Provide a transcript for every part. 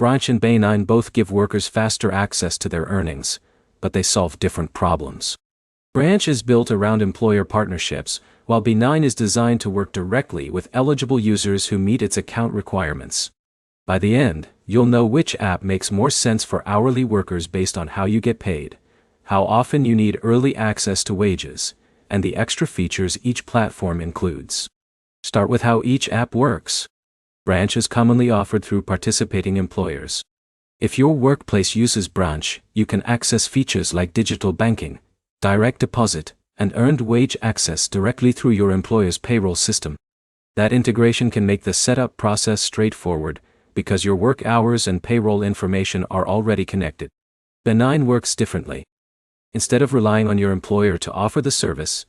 Branch and B9 both give workers faster access to their earnings, but they solve different problems. Branch is built around employer partnerships, while B9 is designed to work directly with eligible users who meet its account requirements. By the end, you'll know which app makes more sense for hourly workers based on how you get paid, how often you need early access to wages, and the extra features each platform includes. Start with how each app works. Branch is commonly offered through participating employers. If your workplace uses Branch, you can access features like digital banking, direct deposit, and earned wage access directly through your employer's payroll system. That integration can make the setup process straightforward, because your work hours and payroll information are already connected. B9 works differently. Instead of relying on your employer to offer the service,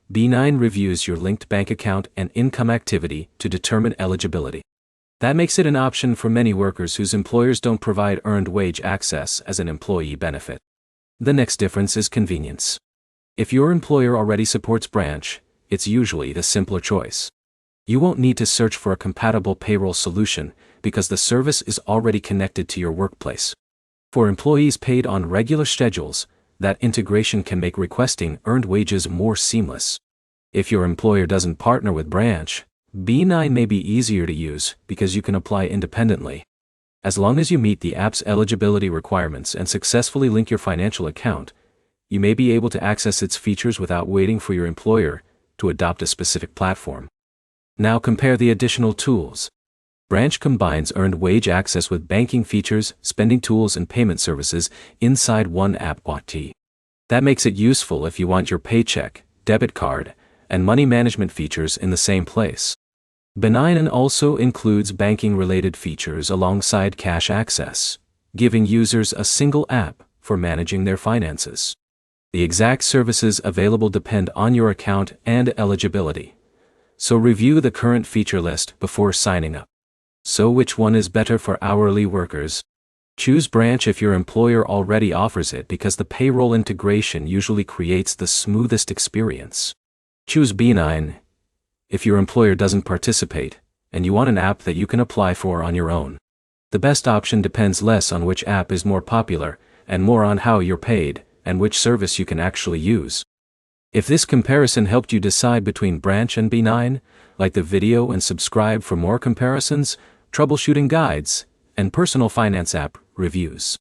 B9 reviews your linked bank account and income activity to determine eligibility. That makes it an option for many workers whose employers don't provide earned wage access as an employee benefit. The next difference is convenience. If your employer already supports Branch, it's usually the simpler choice. You won't need to search for a compatible payroll solution because the service is already connected to your workplace. For employees paid on regular schedules, that integration can make requesting earned wages more seamless. If your employer doesn't partner with Branch, B9 may be easier to use because you can apply independently. As long as you meet the app's eligibility requirements and successfully link your financial account, you may be able to access its features without waiting for your employer to adopt a specific platform. Now compare the additional tools. Branch combines earned wage access with banking features, spending tools, and payment services inside one app. That makes it useful if you want your paycheck, debit card, and money management features in the same place. B9 also includes banking-related features alongside cash access, giving users a single app for managing their finances. The exact services available depend on your account and eligibility, so review the current feature list before signing up. So which one is better for hourly workers? Choose Branch if your employer already offers it because the payroll integration usually creates the smoothest experience. Choose B9 if your employer doesn't participate and you want an app that you can apply for on your own. The best option depends less on which app is more popular and more on how you're paid and which service you can actually use. If this comparison helped you decide between Branch and B9, like the video and subscribe for more comparisons, troubleshooting guides, and personal finance app reviews.